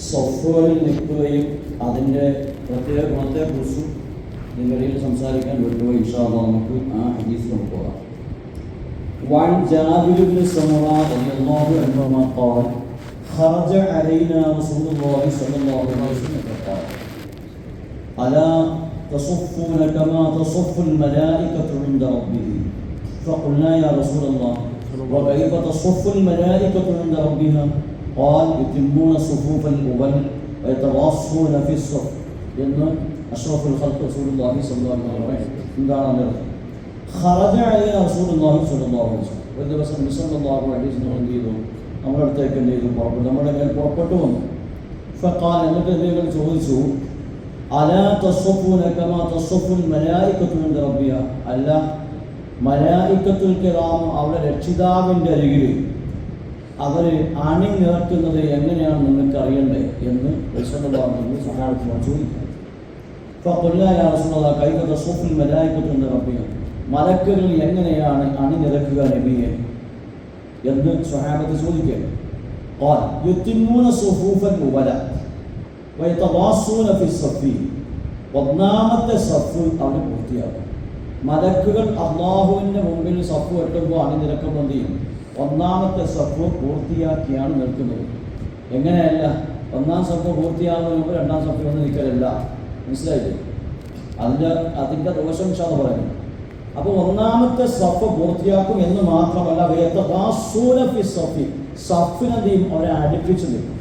സഫുകളിൽ നിൽക്കുകയും അതിൻ്റെ പ്രത്യേക ഗുണത്തെക്കുറിച്ചും നിങ്ങളിൽ സംസാരിക്കാൻ പറ്റുമോ? ഇൻഷാ അല്ലാഹ് നമുക്ക് ആ ഹദീസ് നമുക്ക് പോകാം. وعن جابر بن سمرة رضي الله عنهما قال خرج علينا رسول الله صلى الله عليه وسلم فقال ألا تصفون كما تصف الملائكة عند ربهم فقلنا يا رسول الله وكيف تصف الملائكة عند ربها قال يتمون صفوف الأول ويتواصون في الصف إن أشرف الخلق رسول الله صلى الله عليه وسلم خرج علينا رسول الله صلى الله عليه وسلم ഒരു ദിവസം നബി സല്ലല്ലാഹു അലൈഹി വസല്ലം എന്ത് ചെയ്തു? നമ്മുടെ അടുത്തേക്ക് എന്ത് ചെയ്തു? പുറപ്പെട്ടു. നമ്മുടെ മേൽ പുറപ്പെട്ടു വന്നു. ഫഖാൽ, എന്നിട്ട് നബികൾ ചോദിച്ചു, അലാ തസ്വഫൂന കമാ തസ്വഫുൽ മലായികത്തു ഇൻദ റബ്ബിഹ, അല്ല മലായികത്തുൽ കിറാം അവരുടെ രക്ഷിതാവിൻ്റെ അരികിൽ അവർ അണി നിറക്കുന്നത് എങ്ങനെയാണ് നിങ്ങൾക്ക് അറിയണ്ടേ എന്ന് റസൂലുള്ളാഹി സ്വഹാബത്തിനോട് ചോദിച്ചു. ഫഖുൽനാ യാ റസൂലല്ലാഹ് കൈഫ തസ്വഫുൽ മലായികത്തു ഇൻദ റബ്ബിഹ, മലക്കുകൾ എങ്ങനെയാണ് അണിനിരക്കുക നബിയെ എന്ന് സ്വഹാബത്ത് ചോദിക്കുക. ഖാൽ യുത്തിമൂന സുഫൂഫൽ ഉവല വയതവാസൂന ഫി സഫി, ഒന്നാമത്തെ സഫ് അവർ പൂർത്തിയാക്കും. മലക്കുകൾ അല്ലാഹുവിൻ്റെ മുമ്പിൽ സഫ് വെട്ടുമ്പോൾ അണിനിരക്കുമ്പോൾ എന്ത് ചെയ്യും? ഒന്നാമത്തെ സഫ് പൂർത്തിയാക്കിയാണ് നിൽക്കുന്നത്. എങ്ങനെയല്ല, ഒന്നാം സഫ് പൂർത്തിയാകുന്നതിന് മുമ്പ് രണ്ടാം സഫ് വന്ന് നിൽക്കലല്ല. മനസ്സിലായില്ലേ? അതിൻ്റെ ദോഷം എന്ന് പറയുന്നത്. അപ്പോൾ ഒന്നാമത്തെ സഫ് പൂർത്തിയാക്കും എന്ന് മാത്രമല്ല, സഫിനെന്തെയും അവരെ അടുപ്പിച്ച് നിൽക്കും,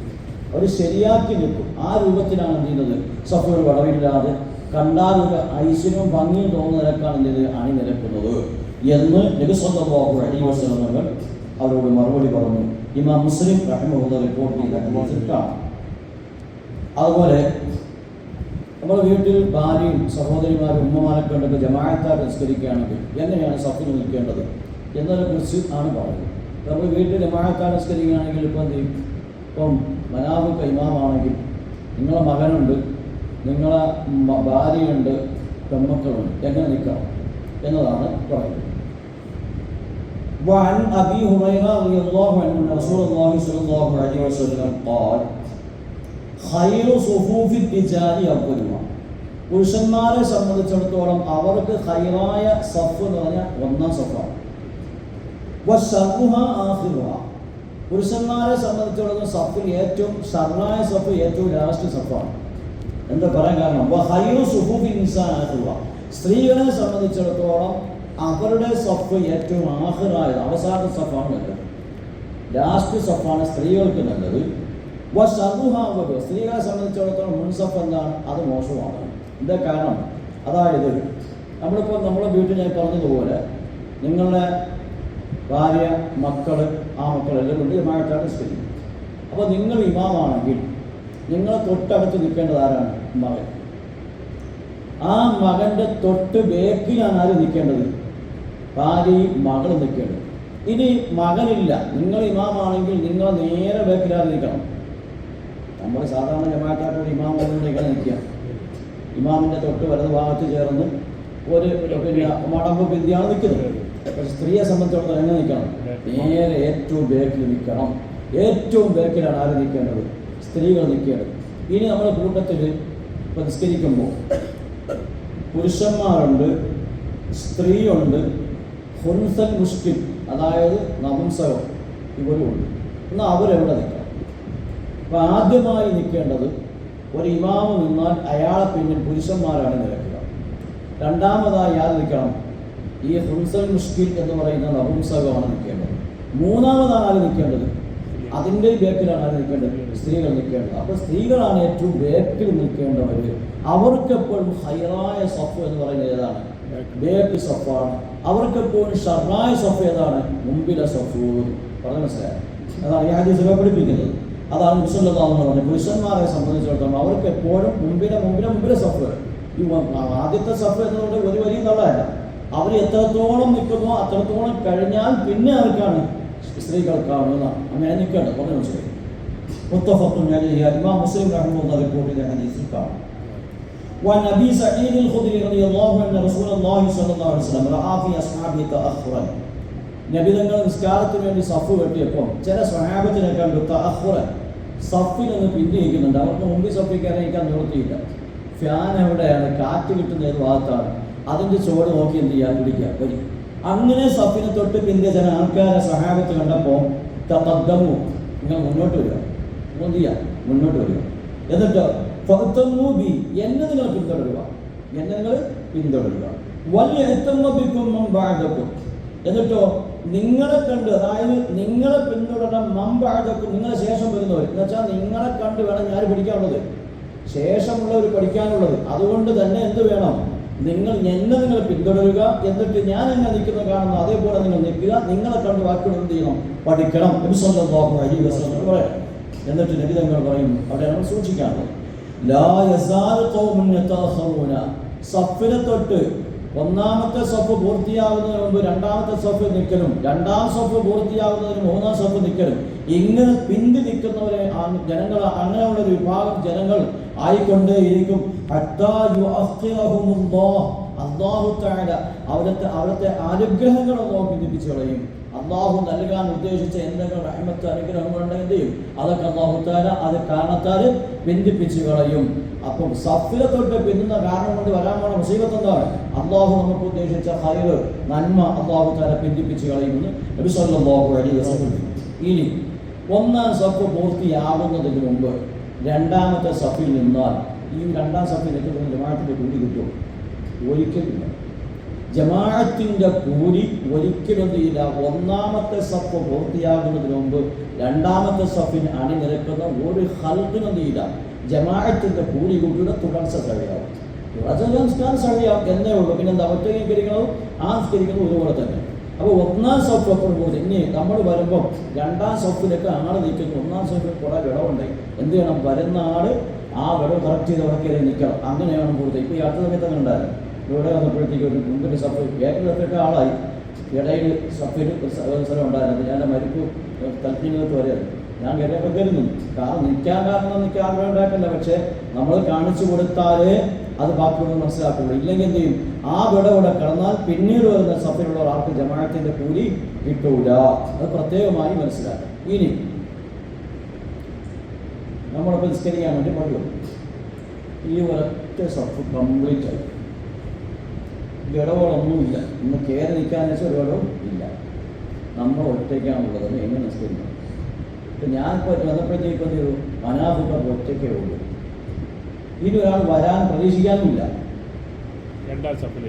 അവർ ശരിയാക്കി നിൽക്കും. ആ രൂപത്തിലാണ് എന്ത് ചെയ്യുന്നത്? സഫ് ഒരു വളവില്ലാതെ കണ്ടാൽ ഒരു ഐശ്വര്യവും ഭംഗിയും തോന്നുന്ന നിരക്കാണ് എന്ത് ചെയ്ത് അണിനിരക്കുന്നത് എന്ന് നബി സല്ലല്ലാഹു അലൈഹി വസല്ലം അവരോട് മറുപടി പറഞ്ഞു. ഇമാം മുസ്ലിം റഹിമഹുല്ലാഹ് റിപ്പോർട്ട് ചെയ്ത ഹദീസിൽ കാണാം. അതുപോലെ നമ്മുടെ വീട്ടിൽ ഭാര്യയും സഹോദരിമാരും ഉമ്മമാരൊക്കെ ഉണ്ടെങ്കിൽ ജമാഅത്തായി നിസ്കരിക്കുകയാണെങ്കിൽ എങ്ങനെയാണ് സഫിൽ നിൽക്കേണ്ടത് എന്നതിനെ കുറിച്ച് ആണ് പറയുന്നത്. നമ്മൾ വീട്ടിൽ ജമാഅത്തായി നിസ്കരിക്കുകയാണെങ്കിൽ ഇപ്പോൾ എന്ത് ചെയ്യും? ഇപ്പം മനാബ് ഇമാമാണെങ്കിൽ നിങ്ങളെ മകനുണ്ട്, നിങ്ങളെ ഭാര്യയുണ്ട്, പെൺമക്കളുണ്ട്, എങ്ങനെ നിൽക്കണം എന്നതാണ് പറയുന്നത്. وعن أبي هريرة رضي الله عنه أن رسول الله صلى الله عليه وسلم قال ഖൈറു സുഫൂഫി റിജാലി അവ്വലുഹാ, പുരുഷന്മാരെ സംബന്ധിച്ചിടത്തോളം അവർക്ക് ഖൈറായ സഫ് എന്ന് പറഞ്ഞാൽ ഒന്നാം സഫാണ്. വശർറുഹാ ആഖിറുഹാ, പുരുഷന്മാരെ സംബന്ധിച്ചിടത്തോളം സഫിൽ ഏറ്റവും ഷർറായ സഫ് ഏറ്റവും ലാസ്റ്റ് സഫാണ്. എന്താ പറയാൻ കാരണം? ഖൈറു സുഫൂഫി നിസാ ആഖിറുഹാ, സ്ത്രീകളെ സംബന്ധിച്ചിടത്തോളം അവരുടെ സഫ് ഏറ്റവും ആഖിറായത് അവസാനത്തെ സഫാണ് നല്ലത്. ലാസ്റ്റ് സഫാണ് സ്ത്രീകൾക്ക് നല്ലത്. സ്ത്രീകളെ സംബന്ധിച്ചിടത്തോളം മുൻസഫ് എന്താണ്? അത് മോശമാണ്. എന്താ കാരണം? അതായത് നമ്മളിപ്പോൾ നമ്മളെ വീട്ടിൽ ഞാൻ പറഞ്ഞതുപോലെ നിങ്ങളുടെ ഭാര്യ, മക്കൾ, ആ മക്കളെല്ലാം കൊണ്ട് ജമാഅത്തായി നിസ്കരിക്കും. അപ്പോൾ നിങ്ങൾ ഇമാമാണെങ്കിൽ നിങ്ങളെ തൊട്ടടുത്ത് നിൽക്കേണ്ടത് ആരാണ്? മകൻ. ആ മകൻ്റെ തൊട്ട് ബേക്കിലാണ് ആര് നിൽക്കേണ്ടത്? ഭാര്യയും മകളും നിൽക്കേണ്ടത്. ഇനി മകനില്ല, നിങ്ങൾ ഇമാമാണെങ്കിൽ നിങ്ങൾ നേരെ ബേക്കിലാറ് നിൽക്കണം. നമ്മൾ സാധാരണ ജമാഅത്തായിട്ട് ഇമാം ഇങ്ങനെ നിൽക്കുക, ഇമാമിൻ്റെ തൊട്ട് വലത് ഭാഗത്ത് ചേർന്ന് ഒരു മടമ്പ് ബന്ധിയാണ് നിൽക്കുന്നത്. പക്ഷെ സ്ത്രീയെ സംബന്ധിച്ചിടത്തോളം എങ്ങനെ നിൽക്കണം? നേരെ ഏറ്റവും ബേക്കിൽ നിൽക്കണം. ഏറ്റവും ബേക്കിലാണ് ആര് നിൽക്കേണ്ടത്? സ്ത്രീകൾ നിൽക്കേണ്ടത്. ഇനി നമ്മുടെ കൂട്ടത്തിൽ ഇപ്പോൾ നിസ്കരിക്കുമ്പോൾ പുരുഷന്മാരുണ്ട്, സ്ത്രീയുണ്ട്, ഹുൻസൽ മുഷ്കിൽ അതായത് നപുംസകം ഇവരുമുണ്ട്. എന്നാൽ അവരെവിടെ നിൽക്കണം? അപ്പോൾ ആദ്യമായി നിൽക്കേണ്ടത് ഒരു ഇമാമ് നിന്നാൽ അയാളെ പിന്നിൽ പുരുഷന്മാരാണ് നിൽക്കുക. രണ്ടാമതായി ആര് നിൽക്കണം? ഈ ഹുൻസൽ മുഷ്കിൽ എന്ന് പറയുന്ന നപുംസകമാണ് നിൽക്കേണ്ടത്. മൂന്നാമതാണ് ആര് നിൽക്കേണ്ടത്? അതിൻ്റെ ബേക്കിലാണ് ആര് നിൽക്കേണ്ടത്? സ്ത്രീകൾ നിൽക്കേണ്ടത്. അപ്പോൾ സ്ത്രീകളാണ് ഏറ്റവും ബേക്കിൽ നിൽക്കേണ്ടവർ. അവർക്കെപ്പോഴും ഹൈറായ സഫ് എന്ന് പറയുന്നത് ഏതാണ്? ബേക്ക് സഫാണ്. അവർക്കെപ്പോഴും ഷർറായ സഫ് ഏതാണ്? മുമ്പിലെ സഫ്. പറഞ്ഞ മനസ്സിലായി? അതാണ് ഈ ഹദീസ് പഠിപ്പിക്കുന്നത്. അതാണ് നബി സല്ലല്ലാഹു അലൈഹി വസല്ലം പുരുഷന്മാരെ സംബന്ധിച്ചിടത്തോളം അവർക്ക് എപ്പോഴും മുമ്പിലെ സഫ്. ഈ ആദ്യത്തെ സഫ് എന്നുകൊണ്ട് ഒരു വലിയ തള്ളല്ല. അവർ എത്രത്തോളം നിൽക്കുന്നോ അത്രത്തോളം കഴിഞ്ഞാൽ പിന്നെ ആർക്കാണ്? സ്ത്രീകൾക്കാണ് എന്നാണ്. അങ്ങനെ നിൽക്കേണ്ടത്. പറഞ്ഞു മനസ്സിലായി? മുത്തഫഖുൻ അലൈഹി. ഇമാം മുസ്ലിം റഹിമഹുല്ലാഹ് റിപ്പോർട്ട് ചെയ്ത ഹദീസിൽ കാണാം. وعن أبي سعيد الخدري رضي الله عنه أن رسول الله صلى الله عليه وسلم رأى في أصحابه تأخرا, നബി തങ്ങൾ നിസ്കാരത്തിന് വേണ്ടി സഫ് വെട്ടിയപ്പോൾ ചില സ്വഹാബത്തിനെ കണ്ടു തഅഖുറൻ, സഫിൽ നിന്ന് പിന്നിരിക്കുന്നുണ്ട്. അവർക്ക് മുമ്പിൽ സഫിൽ കയറാൻ നിവൃത്തിയില്ല. ഫാൻ എവിടെയാണ്? കാറ്റ് കിട്ടുന്ന ഏത് ഭാഗത്താണ്? അതിൻ്റെ ചുവട് നോക്കി എന്ത് ചെയ്യുക? പിടിക്കുക, വരി. അങ്ങനെ സഫിനെ തൊട്ട് പിന്തിയ ചില ആൾക്കാരെ സഹാബത്ത് കണ്ടപ്പോൾ തഖദ്ദമു, നിങ്ങൾ മുന്നോട്ട് വരിക, എന്ത് ചെയ്യുക? മുന്നോട്ട് വരിക. എന്നിട്ട് ഫഖ്തമൂബി, എന്നെ നിങ്ങൾ പിന്തുടരുക, എന്നെ നിങ്ങൾ പിന്തുടരുക. വലിയത്തും മംബഅദകും, എന്നിട്ടോ നിങ്ങളെ കണ്ട്, അതായത് നിങ്ങളെ പിന്തുടരണം, മംബഅദകും, നിങ്ങളെ ശേഷം വരുന്നവർ, എന്ന് വെച്ചാൽ നിങ്ങളെ കണ്ട് വേണം ഞാൻ പഠിക്കാനുള്ളത്, ശേഷമുള്ളവർ പഠിക്കാനുള്ളത്. അതുകൊണ്ട് തന്നെ എന്ത് വേണം? നിങ്ങൾ പിന്തുടരുക. എന്നിട്ട് ഞാൻ എന്നെ നിൽക്കുന്ന കാണുന്ന അതേപോലെ നിങ്ങൾ നിൽക്കുക. നിങ്ങളെ കണ്ട് വാക്കുകൾ എന്ത് ചെയ്യണം? പഠിക്കണം. നബി സല്ലല്ലാഹു അലൈഹി വസല്ലം പറയാം. എന്നിട്ട് നബി തങ്ങൾ പറയും, അവിടെ നമ്മൾ സൂക്ഷിക്കാനുള്ളത്, ലാ യസാലു ഖൗമുൻ യതഅഖറൂന, സഫിനെ തൊട്ട് ഒന്നാമത്തെ സഫ് പൂർത്തിയാകുന്നതിന് മുമ്പ് രണ്ടാമത്തെ സഫ് നിൽക്കലും, രണ്ടാം സഫ് പൂർത്തിയാകുന്നതിന് മൂന്നാം സഫ് നിൽക്കലും, ഇങ്ങനെ പിന്തി നിൽക്കുന്നവരെ ജനങ്ങൾ, അങ്ങനെയുള്ളൊരു വിഭാഗം ജനങ്ങൾ ആയിക്കൊണ്ടേയിരിക്കും. അല്ലാഹു തആല അവിടുത്തെ അനുഗ്രഹങ്ങളൊന്നും പിന്തിപ്പിച്ചു കളയും. അള്ളാഹു നൽകാൻ ഉദ്ദേശിച്ച എന്തെങ്കിലും റഹ്മത്ത് അനുഗ്രഹങ്ങളുണ്ടെങ്കിൽ എന്ത് ചെയ്യും? അതൊക്കെ അല്ലാഹു തആല അത് കാരണത്താൽ പിന്തിപ്പിച്ചു കളയും. അപ്പം സഫിലെ തൊട്ട് പിന്നുന്ന കാരണം കൊണ്ട് വരാൻ പോണ മുസീബത്ത് എന്താണ്? അള്ളാഹു നമുക്ക് ഉദ്ദേശിച്ച ഖൈർ, നന്മ അല്ലാഹു തആല പിന്തിപ്പിച്ചു കളയുമെന്ന് നബി സല്ലല്ലാഹു അലൈഹി വസല്ലം. ഇനി ഒന്നാം സഫ് പൂർത്തിയാകുന്നതിന് മുമ്പ് രണ്ടാമത്തെ സഫിൽ നിന്നാൽ ഈ രണ്ടാം സഫിൽ നിൽക്കുന്ന ജമാഅത്തിന്റെ കൂലി കിട്ടും? ഒരിക്കലില്ല. ജമാഅത്തിന്റെ കൂലി ഒരിക്കലും ചെയ്യില്ല. ഒന്നാമത്തെ സഫ് പൂർത്തിയാകുന്നതിന് മുമ്പ് രണ്ടാമത്തെ സഫിന് അണിനിരക്കുന്ന ഒരു ഖൽഖിനും ചെയ്യില്ല ജമാഅത്തിന്റെ കൂലി കൂട്ടിയുടെ തുടർച്ച കഴിയാവും. റജനസ്കാരം കഴിയാവും എന്നേ ഉള്ളൂ. പിന്നെ എന്താ? ഒറ്റയ്കരിക്കണതും ആ സ്കരിക്കുന്നതും ഒരുപോലെ തന്നെ. അപ്പോൾ ഒന്നാം സഫ് എപ്പോഴും പോകുന്നത്. ഇനി നമ്മൾ വരുമ്പോൾ രണ്ടാം സഫിലൊക്കെ ആള് നിൽക്കുന്നു. ഒന്നാം സഫിൽ കുറേ വിടവുണ്ടായി. എന്ത് ചെയ്യണം? വരുന്ന ആള് ആ വിടവ് കറക്റ്റ് ചെയ്ത് ഉടക്കരെ നിൽക്കണം. അങ്ങനെയാണ് കൂടുതൽ. ഇപ്പോൾ ഈ അടുത്ത സമയത്ത് തന്നെ ഉണ്ടായിരുന്നു. ഇവിടെ വന്നപ്പോഴത്തേക്ക് ഒരു മുമ്പിൽ സഫ് ഏറ്റവും സഫൊക്കെ ആളായി, ഇടയിൽ സഫിൽ സ്ഥലം ഉണ്ടായിരുന്നു. ഞാൻ മരിപ്പ് തൽപ്പീനകത്ത് വരെയായിരുന്നു. ഞാൻ കയറിയപ്പോൾ കരുതുന്നു. കാരണം നിൽക്കാൻ കാരണം നിൽക്കാൻ ആഗ്രഹം ഉണ്ടാക്കല്ല, പക്ഷേ നമ്മൾ കാണിച്ചു കൊടുത്താലേ അത് ബാക്കിയുള്ള മനസ്സിലാക്കുള്ളൂ. ഇല്ലെങ്കിൽ എന്ത് ചെയ്യും? ആ വിടവിടെ കടന്നാൽ പിന്നീട് വരുന്ന സഫിലുള്ള ആൾക്ക് ജമാഅത്തിന്റെ കൂലി കിട്ടൂല. അത് പ്രത്യേകമായി മനസ്സിലാക്കാം. ഇനി നമ്മളിപ്പോൾ നിസ്കരിക്കാൻ വേണ്ടി പറ്റും. ഈ ഒരൊറ്റ സഫ് കംപ്ലീറ്റ് ആയി, വിടവുകളൊന്നുമില്ല. ഇന്ന് കയറി നിൽക്കാന്ന് വെച്ചാൽ ഒരു വിടവും ഇല്ല. നമ്മൾ ഒറ്റയ്ക്കാണുള്ളത്. എങ്ങനെ നിസ്കരിക്കണം? ഇപ്പം ഞാനിപ്പോൾ വന്നപ്പോഴത്തേക്ക് എന്ത് ചെയ്തു? മനാഫിക്കർ ഒറ്റയ്ക്കേ ഉള്ളൂ. ഇനി ഒരാൾ വരാൻ പ്രതീക്ഷിക്കാനുമില്ല. രണ്ടാം സഫിൽ.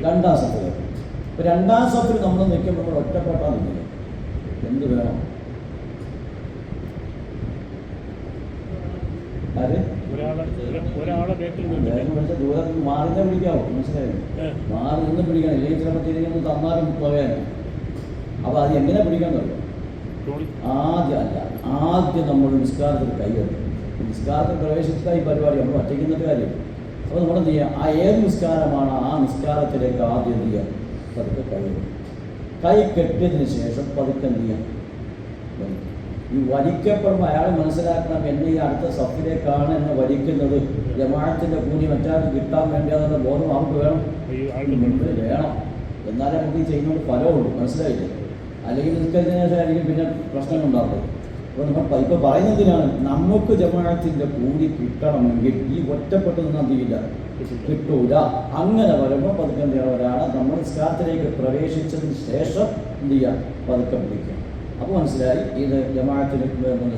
ഇപ്പം രണ്ടാം സഫിൽ നമ്മൾ നിൽക്കുമ്പോൾ നമ്മൾ ഒറ്റപ്പെട്ടാൽ നിൽക്കുന്നത് എന്ത് വേണം? ദൂരത്തിൽ മാറി തന്നെ പിടിക്കാവോ? മനസ്സിലായി? മാറി നിന്ന് പിടിക്കണം. ഇല്ലെങ്കിൽ ചിലപ്പോൾ തിരിഞ്ഞൊന്ന് തന്നാലും പറയാനും. അപ്പോൾ അത് എങ്ങനെ പിടിക്കാൻ തുടങ്ങും? ആദ്യം നമ്മൾ നിസ്കാരത്തിൽ കൈയെടുക്കും. നിസ്കാരത്തിൽ പ്രവേശിച്ചിട്ട് ഈ പരിപാടി നമ്മൾ ഒറ്റയ്ക്കുന്നിട്ട് കാര്യം. അപ്പോൾ നമ്മൾ എന്ത് ചെയ്യുക? ആ ഏത് നിസ്കാരമാണ് ആ നിസ്കാരത്തിലേക്ക് ആദ്യം എന്ത് ചെയ്യുക? പതുക്കെ കഴിയും. കൈ കെട്ടിയതിന് ശേഷം പതുക്കെ എന്ത് ചെയ്യാം? ഈ വലിക്കപ്പെടുമ്പോൾ അയാൾ മനസ്സിലാക്കണം, എന്നെ ഈ അടുത്ത സഫിലേക്കാണ് എന്നെ വലിക്കുന്നത്, ജമാഅത്തിന്റെ കൂലി മറ്റാൾക്ക് കിട്ടാൻ വേണ്ടിയാണെന്ന ബോധം നമുക്ക് വേണം. എന്നാലേ നമുക്ക് ഈ ചെയ്യുന്നത് ഫലമുള്ളൂ. മനസ്സിലായില്ലേ? അല്ലെങ്കിൽ നിസ്കരിച്ചതിന് ശേഷമായിരിക്കും പിന്നെ പ്രശ്നങ്ങളുണ്ടാകുന്നത്. അപ്പോൾ നമ്മൾ ഇപ്പോൾ പറയുന്നതിനാണ്, നമുക്ക് ജമാഅത്തിന്റെ കൂലി കിട്ടണമെങ്കിൽ ഈ ഒറ്റപ്പെട്ട് നിന്നാൽ തീരില്ല, കിട്ടൂല. അങ്ങനെ വരുമ്പോൾ പതുക്കെ എന്ത് ചെയ്യണവരാണ് നമ്മൾ നിസ്കാരത്തിലേക്ക് പ്രവേശിച്ചതിന് ശേഷം എന്ത് ചെയ്യുക? പതുക്കെ പിടിക്കുക. അപ്പോൾ മനസ്സിലായി ഇത് ജമാഅത്തിന്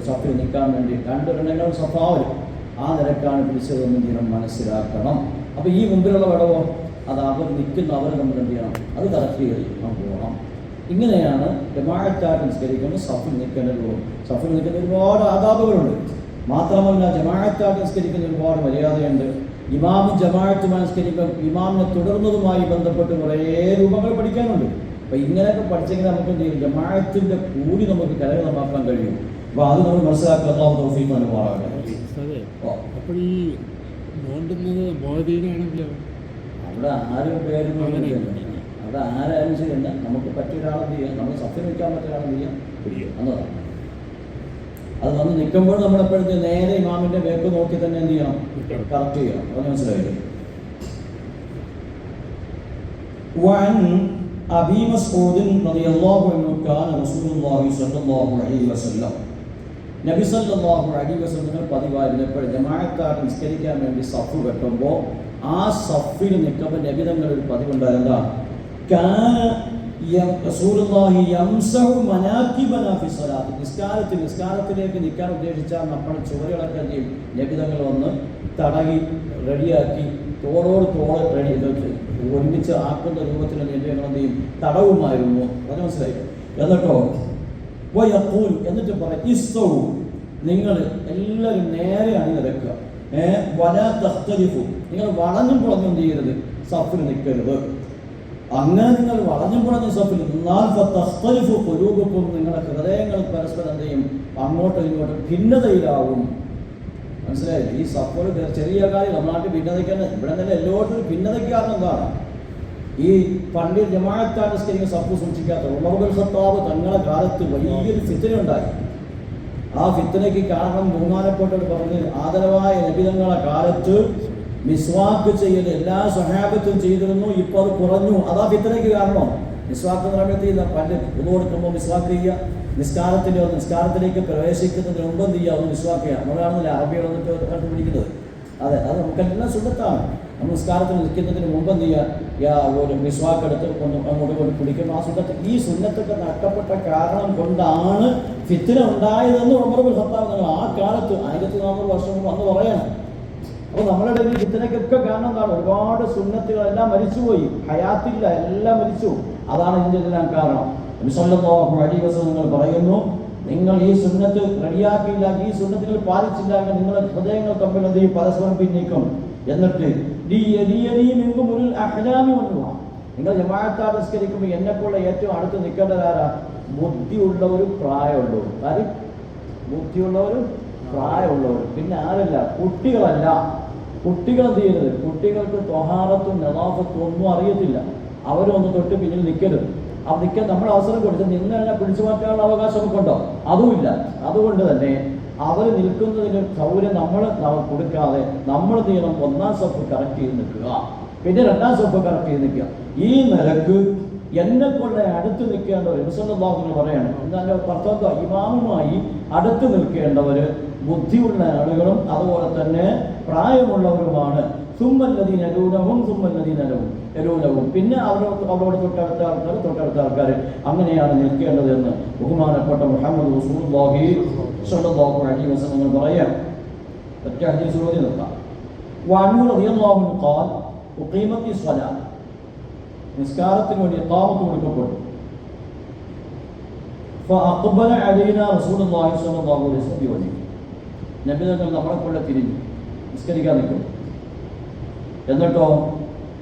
സഫിൽ നിൽക്കാൻ വേണ്ടി രണ്ടെണ്ണങ്ങളും സഫാവരും ആ നിരക്കാണ് പിടിച്ചതെന്ന് ചെയ്യണം, മനസ്സിലാക്കണം. അപ്പോൾ ഈ മുമ്പിലുള്ള വിടവോ അത് അവർ നിൽക്കുന്ന അവർ നമ്മൾ എന്ത് ചെയ്യണം? അത് കറക്റ്റ് ചെയ്ത് പോകണം. ഇങ്ങനെയാണ് ജമാഅത്തായിട്ട് നിസ്കരിക്കുമ്പോൾ സഫിൽ നിൽക്കേണ്ട രൂപം. സഫിൽ നിൽക്കുന്ന ഒരുപാട് ആദാബുകളുണ്ട്. മാത്രമല്ല ജമാഅത്തായിട്ട് നിസ്കരിക്കുന്ന ഒരുപാട് മര്യാദയുണ്ട്. ഇമാമും ജമാഅത്തുമായി നിസ്കരിക്കും, ഇമാമിനെ തുടർന്നതുമായി ബന്ധപ്പെട്ട് കുറേ രൂപങ്ങൾ പഠിക്കാനുണ്ട്. അപ്പോൾ ഇങ്ങനെയൊക്കെ പഠിച്ചെങ്കിൽ നമുക്ക് എന്ത് ചെയ്യും? ജമാഅത്തിന്റെ കൂലി നമുക്ക് കരകതമാക്കാൻ കഴിയും. അപ്പോൾ അത് നമ്മൾ മനസ്സിലാക്കുക. അല്ലാഹു തൗഫീഖ് അനുഗ്രഹിക്കട്ടെ. അപ്പോൾ ഈ നോണ്ടുന്നത് മോദീനാണെങ്കിലോ അവിടെ ആരും പേരൊന്നും അവിടെ ആരായാലും ശരി തന്നെ നമുക്ക് പറ്റിയ ഒരാളെന്ത് ചെയ്യാം? നമ്മൾ സഫിൽ നിൽക്കാൻ പറ്റിയ ഒരാളെന്ത് ചെയ്യാം? എന്നതാണ്. അത് വന്ന് നിൽക്കുമ്പോൾ നമ്മളെപ്പോഴത്തെ നേരെ ഇമാമിന്റെ വേക്ക് നോക്കി തന്നെ എന്ത് ചെയ്യണം? കറക്റ്റ് ചെയ്യണം. അത് മനസ്സിലായില്ലേ? أبي مسعود رضي الله عنه كان رسول الله صلى الله عليه وسلم നബി സല്ലല്ലാഹു അലൈഹി വസല്ലം പതിവായിരുന്നു എപ്പോഴും ജമാഅത്തായിട്ട് നിസ്കരിക്കാൻ വേണ്ടി സഫ് കെട്ടുമ്പോൾ ആ സഫിൽ നിൽക്കുമ്പോൾ നബി തങ്ങൾ ഒരു പതിവുണ്ടായിരുന്ന നിസ്കാരത്തിലേക്ക് നിൽക്കാൻ ഉദ്ദേശിച്ചാൽ നമ്മൾ ചുവരുകളൊക്കെ ചെയ്യും. നബി തങ്ങൾ വന്ന് തടകി റെഡിയാക്കി തോളോട് തോള് റെഡി ഒരുമിച്ച് ആക്കുന്ന രൂപത്തിൽ നബി തങ്ങൾ എന്ത് ചെയ്യും, തടവുമായിരുന്നു. അത് മനസ്സിലായി. എന്നിട്ടോ എന്നിട്ട് പറയും, നിങ്ങൾ എല്ലാവരും നേരെ അണിനിരക്കുക, വലാ തഖ്തലിഫു, നിങ്ങൾ വളഞ്ഞും പുളഞ്ഞും എന്ത് ചെയ്യരുത്, സഫിൽ നിൽക്കരുത്. അങ്ങനെ നിങ്ങൾ വളഞ്ഞും പുളഞ്ഞ സഫിൽ നിന്നാൽ ഫതഖ്തലിഫു ഖുലൂബുക്കും, നിങ്ങളുടെ ഹൃദയങ്ങൾ പരസ്പരം എന്ത് ചെയ്യും, അങ്ങോട്ടും ഇങ്ങോട്ടും ഭിന്നതയിലാവും. മനസ്സിലായി? ഈ സഫർ ചെറിയ കാര്യം നമ്മുടെ നാട്ടിൽ ഭിന്നതയ്ക്കാണ്. ഇവിടെ തന്നെ എല്ലായിടത്തും ഭിന്നതയ്ക്ക് കാരണം എന്താണ്? ഈ പള്ളിയിൽ ജമാഅത്തായിട്ട് നിസ്കരിക്കുന്ന സഫ് സൂക്ഷിക്കാത്ത ഉമർ ഇബ്നുൽ ഖത്താബ് തങ്ങളുടെ കാലത്ത് വലിയൊരു ഫിത്ന ഉണ്ടായി. ആ ഫിത്നയ്ക്ക് കാരണം ബഹുമാനപ്പെട്ടവർ പറഞ്ഞ് ആദരവായ നബി തങ്ങളുടെ കാലത്ത് മിസ്വാക്ക് ചെയ്യൽ എല്ലാ സ്വഹാബത്തും ചെയ്തിരുന്നു, ഇപ്പോൾ അത് കുറഞ്ഞു. അതാ ഫിത്നയ്ക്ക് കാരണം. മിസ്വാക്ക് സമയത്ത് പല്ല് ഉദു കൊടുക്കുമ്പോൾ മിസ്വാക്ക് ചെയ്യുക, നിസ്കാരത്തിലേക്ക് പ്രവേശിക്കുന്നതിന് മുമ്പ് എന്ത് ചെയ്യുക, ഒന്ന് മിസ്വാക്ക് ചെയ്യുക. നമ്മൾ കാണുന്നില്ല അറബികൾ വന്നിട്ട് കണ്ടുപിടിക്കുന്നത്. അതെ, അത് നമുക്കെല്ലാം സുന്നത്താണ്. നമ്മൾ നിസ്കാരത്തിൽ നിൽക്കുന്നതിന് മുമ്പ് എന്ത് ചെയ്യുക, ഒരു മിസ്വാക്ക് എടുത്ത് അങ്ങോട്ട് കൊണ്ട് പിടിക്കും. ആ സുന്നത്ത്, ഈ സുന്നത്തൊക്കെ നഷ്ടപ്പെട്ട കാരണം കൊണ്ടാണ് ഫിത്ന ഉണ്ടായതെന്ന് ഉമർ ഇബ്നുൽ ഖത്താബ് തങ്ങൾ ആ കാലത്ത് 1400 വർഷം മുമ്പ് അന്ന് പറയണം. അപ്പോൾ നമ്മളുടെ ഈ ഫിത്നയ്ക്കൊക്കെ കാരണം എന്താണ്? ഒരുപാട് സുന്നത്തുകളെല്ലാം മരിച്ചുപോയി, ഹയാത്തില്ല, എല്ലാം മരിച്ചു. അതാണ് ഇതിൻ്റെ എല്ലാം കാരണം. നബി സല്ലല്ലാഹു അലൈഹി വസല്ലം നിങ്ങൾ പറയുന്നു, നിങ്ങൾ ഈ സുന്നത്ത് റെഡിയാക്കിയില്ല, ഈ സുന്നത്തുകൾ പാലിച്ചില്ല, നിങ്ങളുടെ ഹൃദയങ്ങൾ തമ്മിൽ എന്ത് ചെയ്യും, പരസ്പരം ഭിന്നിക്കും. എന്നിട്ട് നിങ്ങൾ ജമാഅത്തായിട്ട് നിസ്കരിക്കുമ്പോൾ എന്നെക്കുള്ള ഏറ്റവും അടുത്ത് നിൽക്കേണ്ടതാരാ? ബുദ്ധിയുള്ളവരും പ്രായമുള്ളവരും. ആര്? ബുദ്ധിയുള്ളവരും പ്രായമുള്ളവരും. പിന്നെ ആരല്ല? കുട്ടികളല്ല. കുട്ടികൾ എന്ത് ചെയ്യരുത്? കുട്ടികൾക്ക് ത്വഹാറത്തും നദാഫത്തും ഒന്നും അറിയത്തില്ല. അവരൊന്ന് തൊട്ട് പിന്നിൽ നിൽക്കരുത്. അത് നിൽക്കാൻ നമ്മൾ അവസരം കൊടുത്ത് നിന്ന് തന്നെ പിടിച്ചു മാറ്റാനുള്ള അവകാശം നമുക്കുണ്ടോ? അതുമില്ല. അതുകൊണ്ട് തന്നെ അവർ നിൽക്കുന്നതിന് സൗകര്യം നമ്മൾ കൊടുക്കാതെ നമ്മൾ എന്ത് ചെയ്യണം? ഒന്നാം സഫ് കറക്റ്റ് ചെയ്ത് നിൽക്കുക, പിന്നെ രണ്ടാം സഫ് കറക്റ്റ് ചെയ്ത് നിൽക്കുക. ഈ നിലക്ക് എന്നെക്കൊണ്ട് അടുത്ത് നിൽക്കേണ്ടവർ റസൂലുള്ളാഹി പറയാണ്. എന്നാൽ ഭർത്താവ് ഇമാമുമായി അടുത്ത് നിൽക്കേണ്ടവർ ബുദ്ധിയുള്ള ആളുകളും അതുപോലെ തന്നെ പ്രായമുള്ളവരുമാണ്. സുമ്മല്ലദീന യലൂനഹും യലൂനഹും, പിന്നെ അവരോട് തൊട്ടടുത്ത ആൾക്കാർ. അങ്ങനെയാണ് നിൽക്കേണ്ടത് എന്ന് ബഹുമാനപ്പെട്ട മുഹമ്മദ് റസൂലുള്ളാഹി സ്വല്ലല്ലാഹു അലൈഹി വസല്ലം പറയാം. ഒറ്റ ഹദീസ് ഓതി നിർത്താം. വഅൻഹു റളിയല്ലാഹു അൻഹു ഖാൽ ഉഖീമത്തി സ്വലാത്ത്, നിസ്കാരത്തിന് വേണ്ടി ഇഖാമത്ത് കൊടുക്കപ്പെട്ടു. ഫഅഖ്ബല അലൈനാ റസൂലുള്ളാഹി സ്വല്ലല്ലാഹു അലൈഹി വസല്ലം, നബി തങ്ങൾ നമ്മളെ കൊണ്ട് തിരിഞ്ഞു നിസ്കരിക്കാൻ നിൽക്കും. എന്നിട്ടോ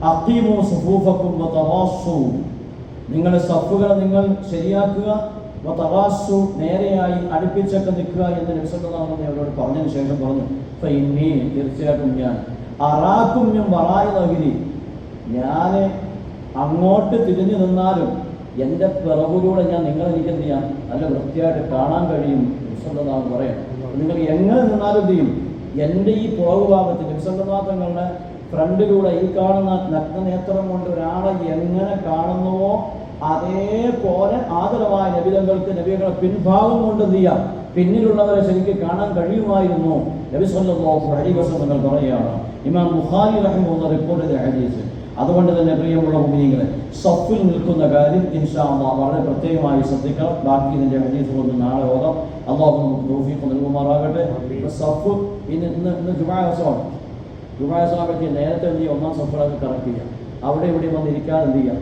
അഖീമു സുഫൂഫക്കും വതറാസു, നിങ്ങളുടെ സഫുകളെ നിങ്ങൾ ശരിയാക്കുക, വതറാസു നേരെയായി അടുപ്പിച്ചൊക്കെ നിൽക്കുക എന്ന് നബി സല്ലല്ലാഹു അലൈഹി വസല്ലം അവരോട് പറഞ്ഞതിന് ശേഷം പറഞ്ഞു, ഫഇന്നി, തീർച്ചയായിട്ടും ഞാൻ, അറാക്കും മിൻ വറാഇ ദഹരി, ഞാൻ അങ്ങോട്ട് തിരിഞ്ഞു നിന്നാലും എൻ്റെ പിറകിലൂടെ ഞാൻ നിങ്ങളെ എനിക്ക് എന്ത് ചെയ്യാം, നല്ല വൃത്തിയായിട്ട് കാണാൻ കഴിയും നബി പറയാം. നിങ്ങൾ എങ്ങനെ നിന്നാലും എന്ത് ചെയ്യും, എൻ്റെ ഈ പുറകു ഭാഗത്ത് നബി സല്ലല്ലാഹു തങ്ങളുടെ ഫ്രണ്ടിലൂടെ ഈ കാണുന്ന നഗ്നനേത്രം കൊണ്ട് ഒരാളെ എങ്ങനെ കാണുന്നുവോ അതേപോലെ ആദരവായ നബിതങ്ങൾക്ക് നബികളുടെ പിൻഭാഗം കൊണ്ട് എന്ത് ചെയ്യാം, പിന്നിലുള്ളവരെ ശരിക്കും കാണാൻ കഴിയുമായിരുന്നു. നബി സല്ലല്ലാഹു അലൈഹി വസല്ലം പറയുകയാണ്. ഇമാം ബുഖാരി റഹിമഹുല്ലാഹ് റിപ്പോർട്ട് ചെയ്ത ഹദീസ്. അതുകൊണ്ട് തന്നെ പ്രിയമുള്ള മുഅ്മിനീങ്ങളെ, സഫിൽ നിൽക്കുന്ന കാര്യം ഇൻഷാ അല്ലാഹ് വളരെ പ്രത്യേകമായി ശ്രദ്ധിക്കണം. ബാക്കി ഇതിൻ്റെ ഹദീസ് കൊണ്ട് നാളെ ഓതാം. അല്ലാഹു നമുക്ക് തൗഫീഖ് നൽകുമാറാകട്ടെ. സഫ് ഇന്ന് ജുമാ ദിവസമാണ്. ജുമാ ദിവസമാകട്ടെ നേരത്തെ എന്ത് ചെയ്യുക, ഒന്നാം സഫിലൊക്കെ കറക്റ്റ് ചെയ്യുക. അവിടെ ഇവിടെ വന്നിരിക്കാതെ എന്ത് ചെയ്യുക,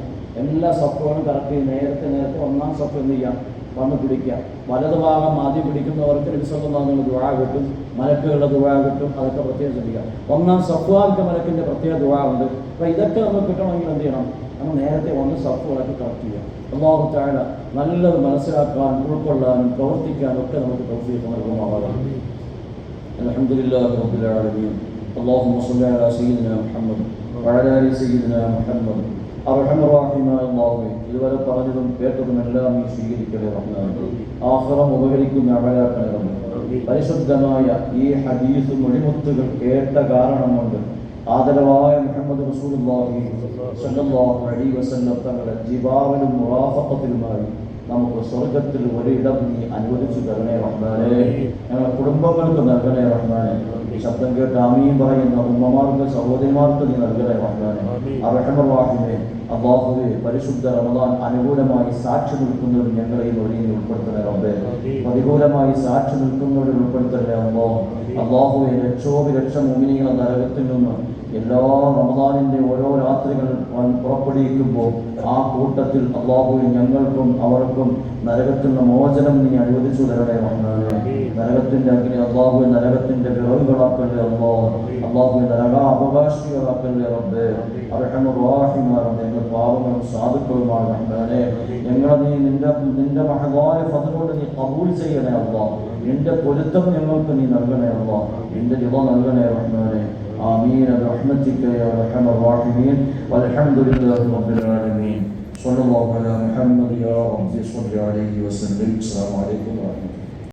എല്ലാ സഫുകളും കറക്റ്റ് ചെയ്ത് നേരത്തെ ഒന്നാം സഫ് എന്ത് ചെയ്യുക, വന്ന് പിടിക്കുക. വലതു ഭാഗം ആദ്യം പിടിക്കുന്നവർക്ക് നബി സല്ലല്ലാഹു അലൈഹി വസല്ലം ദുആ കിട്ടും, മലക്കുകളുടെ ദുആ കിട്ടും. അതൊക്കെ പ്രത്യേകം ശ്രദ്ധിക്കുക. ഒന്നാം സഫ്വാൽക്ക് മലക്കിൻ്റെ പ്രത്യേക ദുആ ഉണ്ട്. അപ്പോൾ ഇതൊക്കെ നമുക്ക് കിട്ടണമെങ്കിൽ എന്ത് ചെയ്യണം, നമ്മൾ നേരത്തെ ഒന്ന് സഫുകളൊക്കെ കറക്റ്റ് ചെയ്യുക. അല്ലാഹു തആല നല്ലത് മനസ്സിലാക്കാനും ഉൾക്കൊള്ളാനും പ്രവർത്തിക്കാനും ഒക്കെ നമുക്ക് തൗഫീഖ് നൽകുമാറാകട്ടെ. അൽഹംദുലില്ലാഹി റബ്ബിൽ ആലമീൻ. അല്ലാഹുമ്മ സ്വല്ലി അലാ സയ്യിദിനാ മുഹമ്മദ് വഅലാ ആലി സയ്യിദിനാ മുഹമ്മദ്. അർഹമർ അല്ലാഹുവേ, ഇതുവരെ പറഞ്ഞതും കേട്ടതും എല്ലാം നീ സ്വീകരിക്കണേ റഹ്മാനേ. ആഖിറം ഉപകരിക്കുന്ന അമലാക്കണേ റബ്ബേ. പരിശുദ്ധമായ ഈ ഹദീസ് മൊഴിമുത്തുകൾ കേട്ട കാരണം കൊണ്ട് ആദരവായ മുഹമ്മദ് റസൂലുള്ളാഹി സ്വല്ലല്ലാഹു അലൈഹി വസല്ലം തങ്ങളുടെ ജിവാറിലും മുറാഫഖത്തിലുമായി നമുക്ക് സ്വർഗത്തിൽ ഒരിടം നീ അനുവദിച്ചു തരണേ റഹ്മാനെ. ഞങ്ങളുടെ കുടുംബങ്ങൾക്ക് നൽകണേ റഹ്മാനെ. ഈ ശബ്ദം കേട്ട് ആമീൻ പറയുന്ന ഉമ്മമാർക്ക് സഹോദരിമാർക്ക് നീ നൽകണേ റഹ്മാനെ. അർഹമർ റഹീമേ, അല്ലാഹുവേ, പരിശുദ്ധ റമദാൻ അനുകൂലമായി സാക്ഷി നിൽക്കുന്നവർ ഞങ്ങളെയും ഒഴിഞ്ഞ് ഉൾപ്പെടുത്തണേ റബ്ബേ. പ്രതികൂലമായി സാക്ഷി നിൽക്കുന്നവരിൽ ഉൾപ്പെടുത്തണേ അല്ലാഹ്. അല്ലാഹുവേ, ലക്ഷോപലക്ഷം മുഅ്മിനീങ്ങളെ നരകത്തിൽ നിന്ന് എല്ലാ റമദാനിന്റെ ഓരോ രാത്രികൾ പുറപ്പെടുവിക്കുമ്പോൾ ആ കൂട്ടത്തിൽ അല്ലാഹുവേ ഞങ്ങൾക്കും അവർക്കും നരകത്തിൽ നിന്ന് മോചനം നീ അനുവദിച്ചു തരണേ റഹ്മാനെ. നരകത്തിന്റെ അഗ്നി അല്ലാഹുവേ നരകത്തിന്റെ വിറകുകളാക്കല്ലേ അല്ലാഹ്. അല്ലാഹുവേ നരക അവകാശികളാക്കല്ലേ റബ്ബേ. അർഹമർ റഹീമാനായ ഞങ്ങൾ പാവങ്ങളും സാധുക്കളുമാണ് റഹ്മാനെ. ഞങ്ങളെ നീ നിന്റെ മഹദായ ഫദ്ലുകൊണ്ട് നീ ഖബൂൽ ചെയ്യണേ അല്ലാഹ്. നിന്റെ പൊരുത്തം ഞങ്ങൾക്ക് നീ നൽകണേ അല്ലാഹ്. നിന്റെ റിള നൽകണേ റഹ്മാനെ. آمين برحمتك يا أرحم الراحمين والحمد لله رب العالمين. صلى الله على محمد يا رب صل عليه وسلم. السلام عليكم ورحمة الله.